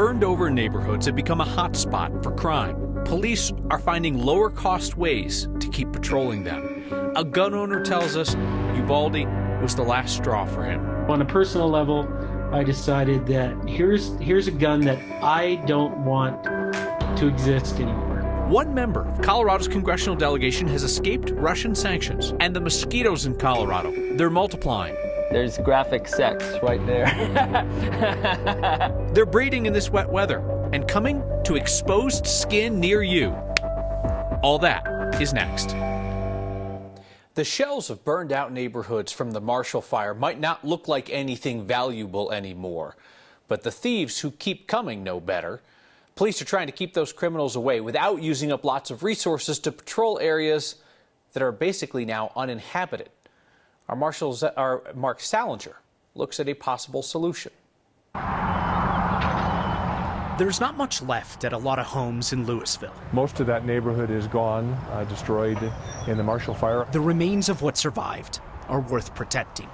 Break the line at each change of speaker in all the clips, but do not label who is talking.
Burned-over neighborhoods have become a hotspot for crime. Police are finding lower-cost ways to keep patrolling them. A gun owner tells us Uvalde was the last straw for him.
On a personal level, I decided that here's a gun that I don't want to exist anymore.
One member of Colorado's congressional delegation has escaped Russian sanctions, and the mosquitoes in Colorado, they're multiplying.
There's graphic sex right there.
They're breeding in this wet weather and coming to exposed skin near you. All that is next. The shells of burned out neighborhoods from the Marshall Fire might not look like anything valuable anymore, but the thieves who keep coming know better. Police are trying to keep those criminals away without using up lots of resources to patrol areas that are basically now uninhabited. Our Mark Salinger looks at a possible solution.
There's not much left at a lot of homes in Louisville.
Most of that neighborhood is gone, destroyed in the Marshall Fire.
The remains of what survived are worth protecting,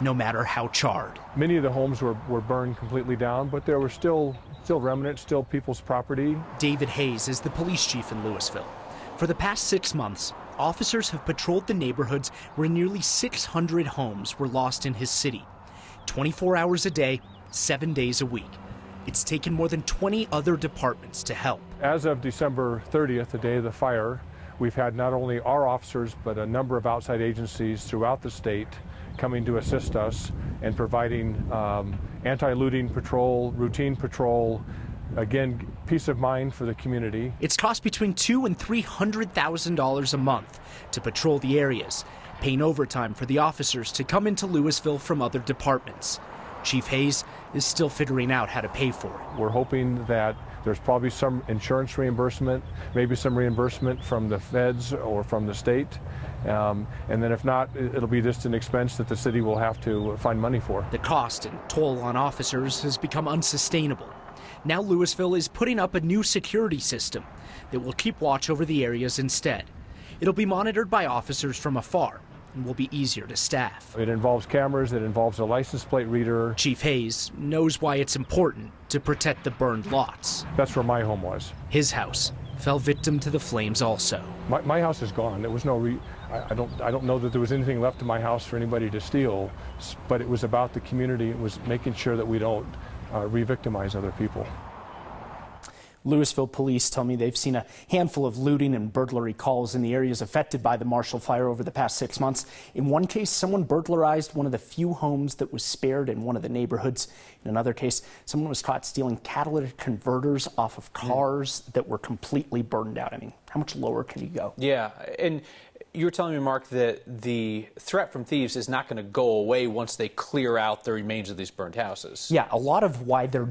no matter how charred.
Many of the homes were burned completely down, but there were still remnants, still people's property.
David Hayes is the police chief in Louisville. For the past 6 months, officers have patrolled the neighborhoods where nearly 600 homes were lost in his city. 24 hours a day, 7 days a week. It's taken more than 20 other departments to help.
As of December 30th, the day of the fire, we've had not only our officers, but a number of outside agencies throughout the state coming to assist us and providing anti-looting patrol, routine patrol, again, peace of mind for the community.
It's cost between $200,000 and $300,000 a month to patrol the areas, paying overtime for the officers to come into Louisville from other departments. Chief Hayes is still figuring out how to pay for it.
We're hoping that there's probably some insurance reimbursement, maybe some reimbursement from the feds or from the state. And then if not, it'll be just an expense that the city will have to find money for.
The cost and toll on officers has become unsustainable. Now Louisville is putting up a new security system that will keep watch over the areas instead. It'll be monitored by officers from afar and will be easier to staff.
It involves cameras, it involves a license plate reader.
Chief Hayes knows why it's important to protect the burned lots.
That's where my home was.
His house fell victim to the flames also.
My house is gone. There was no I don't know that there was anything left in my house for anybody to steal, but it was about the community. It was making sure that we don't re-victimize other people.
Louisville police tell me they've seen a handful of looting and burglary calls in the areas affected by the Marshall Fire over the past 6 months. In one case, someone burglarized one of the few homes that was spared in one of the neighborhoods. In another case, someone was caught stealing catalytic converters off of cars that were completely burned out. I mean, how much lower can you go?
Yeah, and you were telling me, Mark, that the threat from thieves is not going to go away once they clear out the remains of these burned houses.
Yeah, a lot of why they're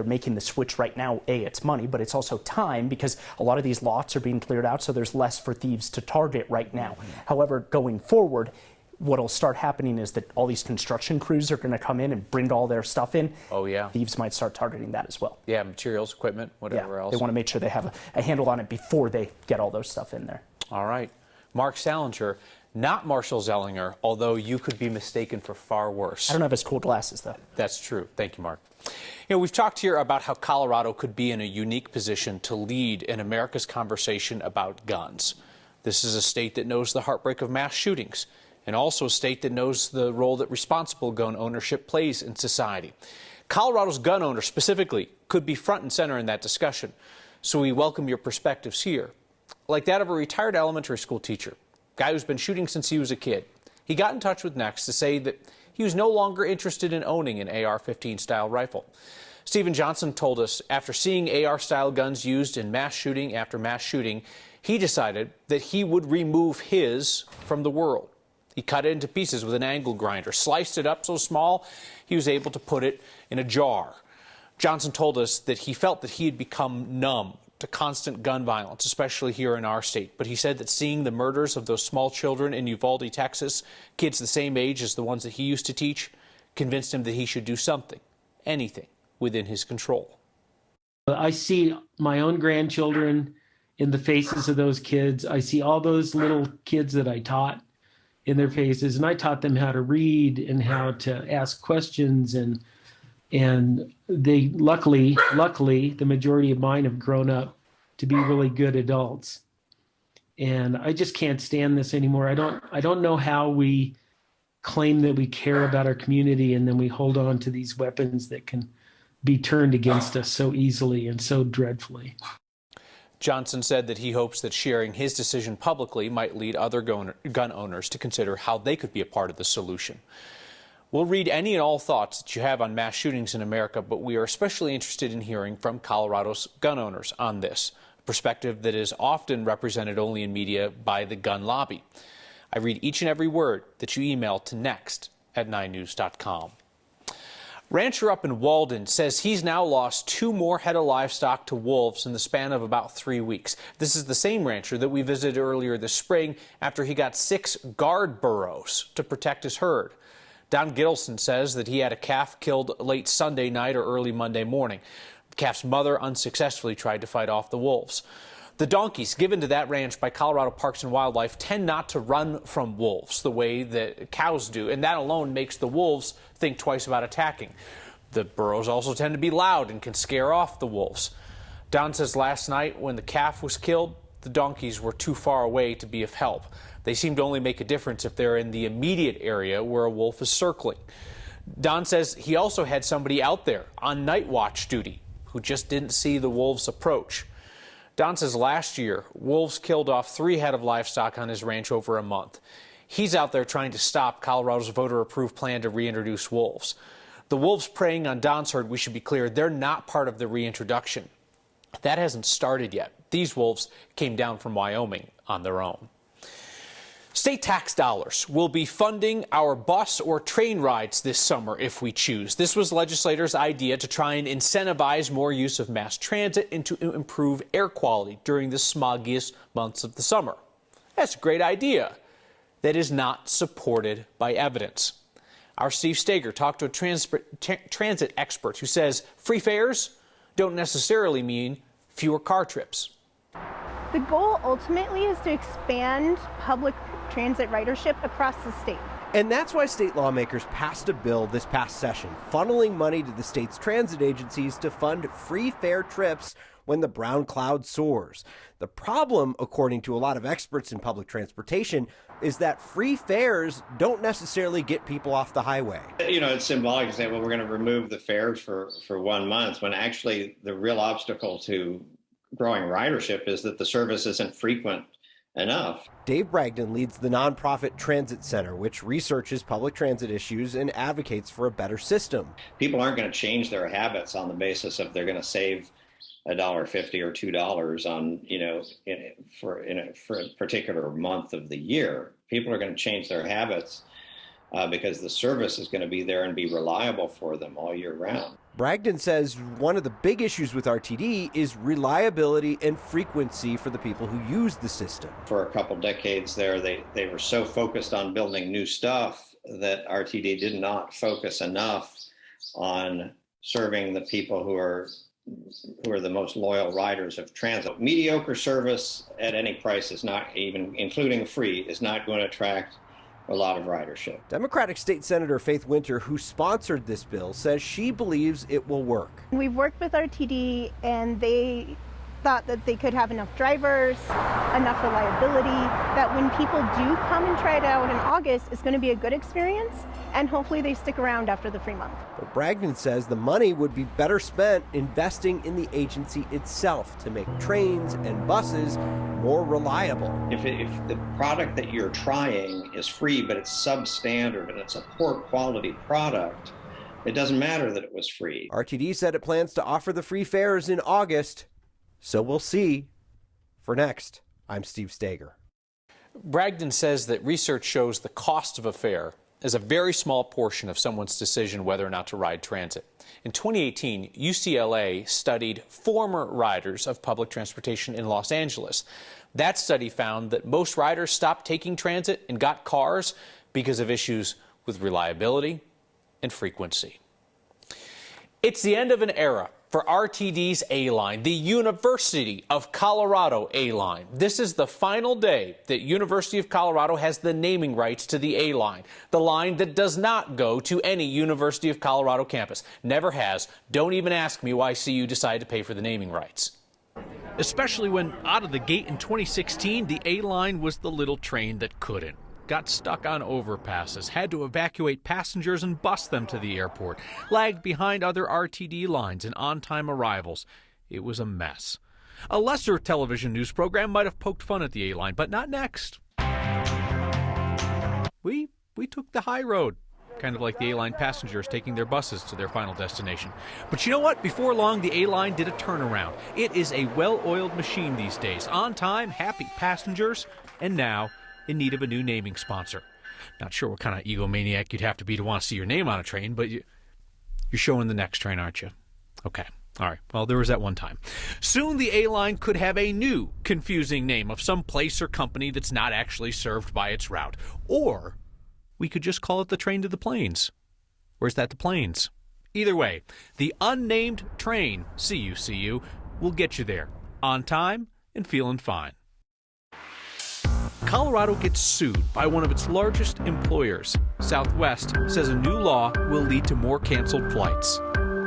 making the switch right now, it's money, but it's also time, because a lot of these lots are being cleared out, so there's less for thieves to target right now. However, going forward, what'll start happening is that all these construction crews are going to come in and bring all their stuff in.
Oh, yeah.
Thieves might start targeting that as well.
Yeah, materials, equipment, whatever else.
They want to make sure they have a handle on it before they get all those stuff in there.
All right. Mark Salinger, not Marshall Zellinger, although you could be mistaken for far worse.
I don't have his cool glasses, though.
That's true. Thank you, Mark. You know, we've talked here about how Colorado could be in a unique position to lead in America's conversation about guns. This is a state that knows the heartbreak of mass shootings, and also a state that knows the role that responsible gun ownership plays in society. Colorado's gun owners specifically could be front and center in that discussion, so we welcome your perspectives here. Like that of a retired elementary school teacher, guy who's been shooting since he was a kid. He got in touch with Next to say that he was no longer interested in owning an AR-15 style rifle. Stephen Johnson told us after seeing AR style guns used in mass shooting after mass shooting, he decided that he would remove his from the world. He cut it into pieces with an angle grinder, sliced it up so small he was able to put it in a jar. Johnson told us that he felt that he had become numb to constant gun violence, especially here in our state. But he said that seeing the murders of those small children in Uvalde, Texas, kids the same age as the ones that he used to teach, convinced him that he should do something, anything, within his control.
I see my own grandchildren in the faces of those kids. I see all those little kids that I taught in their faces, and I taught them how to read and how to ask questions and And they luckily, the majority of mine have grown up to be really good adults. And I just can't stand this anymore. I don't know how we claim that we care about our community and then we hold on to these weapons that can be turned against us so easily and so dreadfully.
Johnson said that he hopes that sharing his decision publicly might lead other gun owners to consider how they could be a part of the solution. We'll read any and all thoughts that you have on mass shootings in America, but we are especially interested in hearing from Colorado's gun owners on this, a perspective that is often represented only in media by the gun lobby. I read each and every word that you email to next@9news.com. Rancher up in Walden says he's now lost 2 more head of livestock to wolves in the span of about 3 weeks. This is the same rancher that we visited earlier this spring after he got 6 guard burros to protect his herd. Don Gittleson says that he had a calf killed late Sunday night or early Monday morning. The calf's mother unsuccessfully tried to fight off the wolves. The donkeys given to that ranch by Colorado Parks and Wildlife tend not to run from wolves the way that cows do, and that alone makes the wolves think twice about attacking. The burros also tend to be loud and can scare off the wolves. Don says last night when the calf was killed, the donkeys were too far away to be of help. They seem to only make a difference if they're in the immediate area where a wolf is circling. Don says he also had somebody out there on night watch duty who just didn't see the wolves approach. Don says last year, wolves killed off 3 head of livestock on his ranch over a month. He's out there trying to stop Colorado's voter-approved plan to reintroduce wolves. The wolves preying on Don's herd, we should be clear, they're not part of the reintroduction. That hasn't started yet. These wolves came down from Wyoming on their own. State tax dollars will be funding our bus or train rides this summer if we choose. This was legislators' idea to try and incentivize more use of mass transit and to improve air quality during the smoggiest months of the summer. That's a great idea that is not supported by evidence. Our Steve Steger talked to a transit expert who says free fares don't necessarily mean fewer car trips.
The goal ultimately is to expand public transit ridership across the state.
And that's why state lawmakers passed a bill this past session, funneling money to the state's transit agencies to fund free fare trips when the brown cloud soars. The problem, according to a lot of experts in public transportation, is that free fares don't necessarily get people off the highway.
You know, it's symbolic to say, well, we're going to remove the fares for 1 month, when actually the real obstacle to growing ridership is that the service isn't frequent enough.
Dave Bragdon leads the nonprofit Transit Center, which researches public transit issues and advocates for a better system.
People aren't going to change their habits on the basis of they're going to save $1.50 or $2 on, for a particular month of the year. People are going to change their habits because the service is going to be there and be reliable for them all year round.
Bragdon says one of the big issues with RTD is reliability and frequency for the people who use the system.
For a couple decades there, they were so focused on building new stuff that RTD did not focus enough on serving the people who are the most loyal riders of transit. Mediocre service at any price is not, even including free, is not going to attract a lot of ridership.
Democratic State Senator Faith Winter, who sponsored this bill, says she believes it will work.
We've worked with RTD and they thought that they could have enough drivers, enough reliability, that when people do come and try it out in August, it's going to be a good experience, and hopefully they stick around after the free month.
But Bragdon says the money would be better spent investing in the agency itself to make trains and buses more reliable.
If the product that you're trying is free, but it's substandard and it's a poor quality product, it doesn't matter that it was free.
RTD said it plans to offer the free fares in August. So we'll see. For Next, I'm Steve Steger.
Bragdon says that research shows the cost of a fare is a very small portion of someone's decision whether or not to ride transit. In 2018, UCLA studied former riders of public transportation in Los Angeles. That study found that most riders stopped taking transit and got cars because of issues with reliability and frequency. It's the end of an era for RTD's A-Line, the University of Colorado A-Line. This is the final day that University of Colorado has the naming rights to the A-Line, the line that does not go to any University of Colorado campus. Never has. Don't even ask me why CU decided to pay for the naming rights. Especially when out of the gate in 2016, the A-Line was the little train that couldn't. Got stuck on overpasses, had to evacuate passengers and bus them to the airport, lagged behind other RTD lines and on-time arrivals. It was a mess. A lesser television news program might have poked fun at the A-Line, but not next. We took the high road, kind of like the A-Line passengers taking their buses to their final destination. But you know what? Before long, the A-Line did a turnaround. It is a well-oiled machine these days. On time, happy passengers, and now in need of a new naming sponsor. Not sure what kind of egomaniac you'd have to be to want to see your name on a train, but you're showing the next train, aren't you? Okay. All right. Well, there was that one time. Soon the A-Line could have a new confusing name of some place or company that's not actually served by its route. Or we could just call it the train to the plains. Or is that the plains? Either way, the unnamed train, CU, will get you there on time and feeling fine. Colorado gets sued by one of its largest employers. Southwest says a new law will lead to more canceled flights.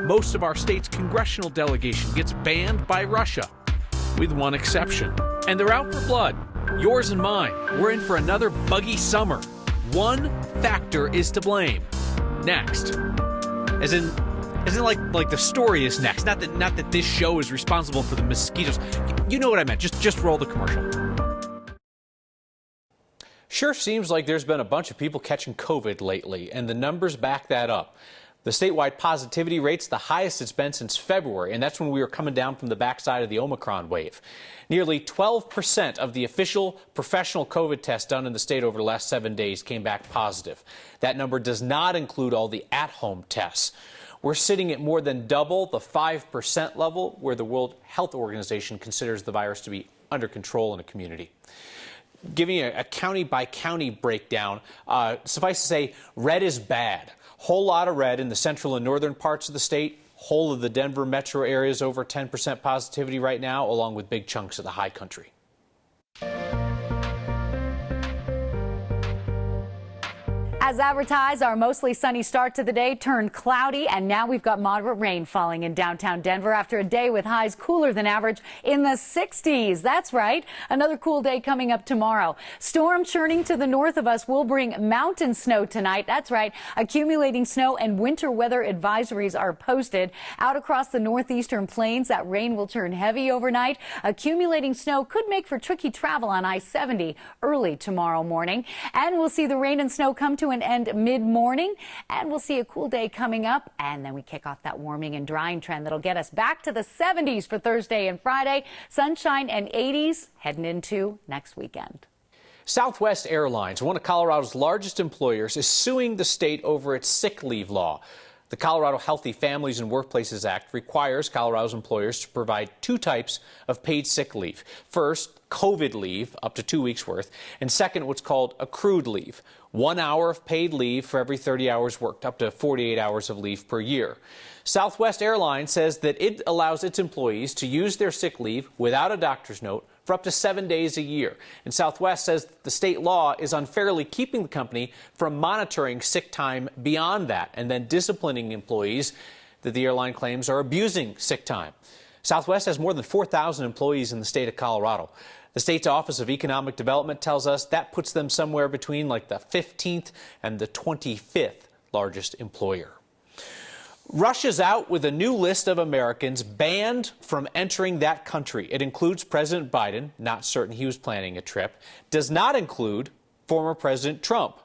Most of our state's congressional delegation gets banned by Russia, with one exception. And they're out for blood. Yours and mine. We're in for another buggy summer. One factor is to blame. Next. As in like the story is next. Not that this show is responsible for the mosquitoes. You know what I meant. Just roll the commercial. Sure seems like there's been a bunch of people catching COVID lately, and the numbers back that up. The statewide positivity rate's the highest it's been since February, and that's when we were coming down from the backside of the Omicron wave. Nearly 12% of the official professional COVID tests done in the state over the last 7 days came back positive. That number does not include all the at-home tests. We're sitting at more than double the 5% level where the World Health Organization considers the virus to be under control in a community. Giving you a county-by-county breakdown, suffice to say, red is bad. Whole lot of red in the central and northern parts of the state. Whole of the Denver metro area is over 10% positivity right now, along with big chunks of the high country.
As advertised, our mostly sunny start to the day turned cloudy, and now we've got moderate rain falling in downtown Denver after a day with highs cooler than average in the 60s. That's right. Another cool day coming up tomorrow. Storm churning to the north of us will bring mountain snow tonight. That's right. Accumulating snow and winter weather advisories are posted. Out across the northeastern plains, that rain will turn heavy overnight. Accumulating snow could make for tricky travel on I-70 early tomorrow morning. And we'll see the rain and snow come to an end mid-morning, and we'll see a cool day coming up, and then we kick off that warming and drying trend that'll get us back to the 70s for Thursday and Friday. Sunshine and 80s heading into next weekend.
Southwest Airlines, one of Colorado's largest employers, is suing the state over its sick leave law. The Colorado Healthy Families and Workplaces Act requires Colorado's employers to provide two types of paid sick leave. First, COVID leave, up to 2 weeks worth, and second, what's called accrued leave, 1 hour of paid leave for every 30 hours worked, up to 48 hours of leave per year. Southwest Airlines says that it allows its employees to use their sick leave without a doctor's note for up to 7 days a year. And Southwest says that the state law is unfairly keeping the company from monitoring sick time beyond that and then disciplining employees that the airline claims are abusing sick time. Southwest has more than 4,000 employees in the state of Colorado. The state's Office of Economic Development tells us that puts them somewhere between like the 15th and the 25th largest employer. Russia's out with a new list of Americans banned from entering that country. It includes President Biden, not certain he was planning a trip, does not include former President Trump.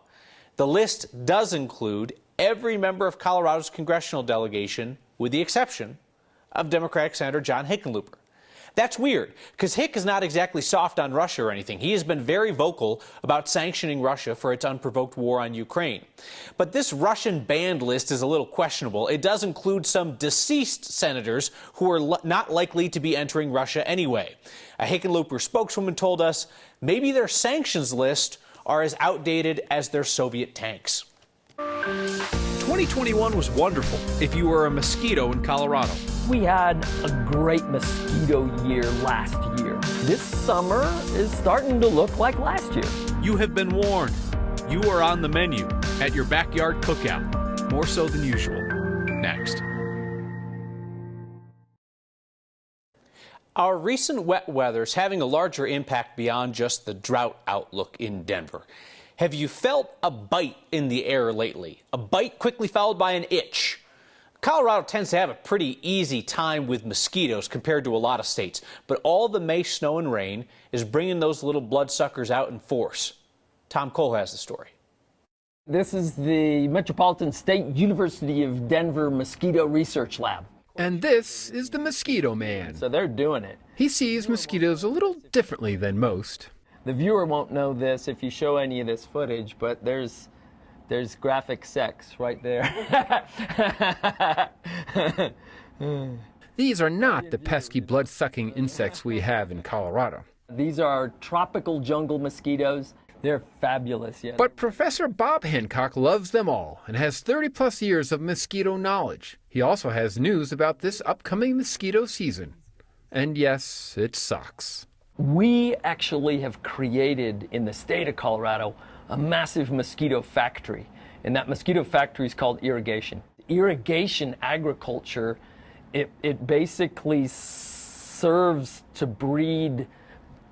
The list does include every member of Colorado's congressional delegation, with the exception of Democratic Senator John Hickenlooper. That's weird, because Hick is not exactly soft on Russia or anything. He has been very vocal about sanctioning Russia for its unprovoked war on Ukraine. But this Russian banned list is a little questionable. It does include some deceased senators who are not likely to be entering Russia anyway. A Hickenlooper spokeswoman told us maybe their sanctions list are as outdated as their Soviet tanks. 2021 was wonderful if you were a mosquito in Colorado.
We had a great mosquito year last year. This summer is starting to look like last year.
You have been warned. You are on the menu at your backyard cookout, more so than usual. Next. Our recent wet weather is having a larger impact beyond just the drought outlook in Denver. Have you felt a bite in the air lately? A bite quickly followed by an itch. Colorado tends to have a pretty easy time with mosquitoes compared to a lot of states, but all the May snow and rain is bringing those little bloodsuckers out in force. Tom Cole has the story.
This is the Metropolitan State University of Denver Mosquito Research Lab.
And this is the Mosquito Man.
So they're doing it.
He sees mosquitoes a little differently than most.
The viewer won't know this if you show any of this footage, but there's graphic sex right there.
These are not the pesky blood-sucking insects we have in Colorado.
These are tropical jungle mosquitoes. They're fabulous, yeah.
But Professor Bob Hancock loves them all and has 30-plus years of mosquito knowledge. He also has news about this upcoming mosquito season. And yes, it sucks.
We actually have created in the state of Colorado a massive mosquito factory. And that mosquito factory is called irrigation. Irrigation agriculture, it basically serves to breed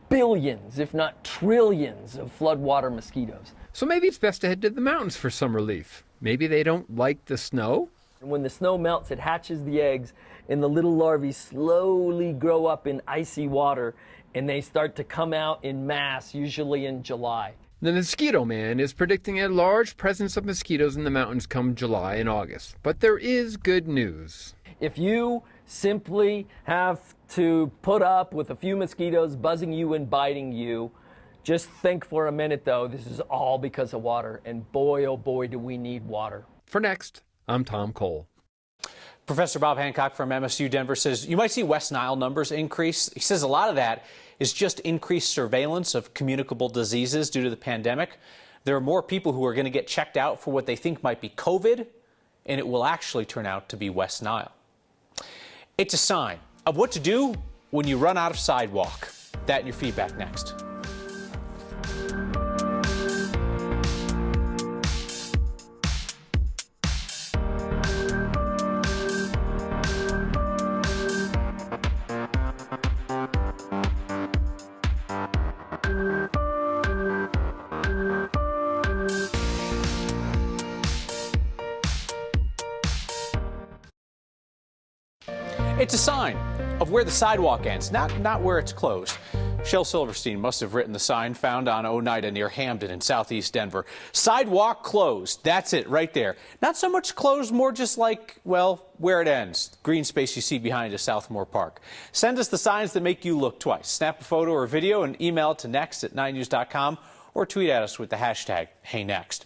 billions, if not trillions, of floodwater mosquitoes.
So maybe it's best to head to the mountains for some relief. Maybe they don't like the snow?
When the snow melts, it hatches the eggs, and the little larvae slowly grow up in icy water, and they start to come out in mass, usually in July.
The Mosquito Man is predicting a large presence of mosquitoes in the mountains come July and August. But there is good news.
If you simply have to put up with a few mosquitoes buzzing you and biting you, just think for a minute, though, this is all because of water. And boy, oh boy, do we need water.
For Next, I'm Tom Cole.
Professor Bob Hancock from MSU Denver says you might see West Nile numbers increase. He says a lot of that is just increased surveillance of communicable diseases due to the pandemic. There are more people who are going to get checked out for what they think might be COVID, and it will actually turn out to be West Nile. It's a sign of what to do when you run out of sidewalk. That and your feedback next. It's a sign of where the sidewalk ends, not where it's closed. Shel Silverstein must have written the sign found on Oneida near Hamden in southeast Denver. Sidewalk closed. That's it right there. Not so much closed, more just like, well, where it ends. Green space you see behind us, Southmore Park. Send us the signs that make you look twice. Snap a photo or video and email it to next@9news.com or tweet at us with the hashtag HeyNext.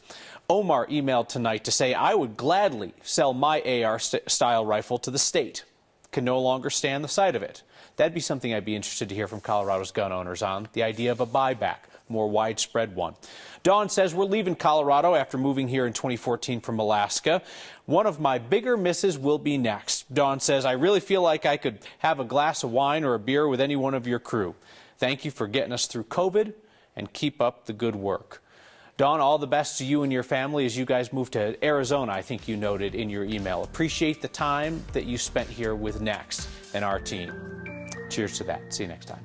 Omar emailed tonight to say, I would gladly sell my AR-style rifle to the state. Can no longer stand the sight of it. That'd be something I'd be interested to hear from Colorado's gun owners on, the idea of a buyback, more widespread one. Dawn says we're leaving Colorado after moving here in 2014 from Alaska. One of my bigger misses will be next. Dawn says, I really feel like I could have a glass of wine or a beer with any one of your crew. Thank you for getting us through COVID and keep up the good work. Dawn, all the best to you and your family as you guys move to Arizona, I think you noted in your email. Appreciate the time that you spent here with Next and our team. Cheers to that. See you next time.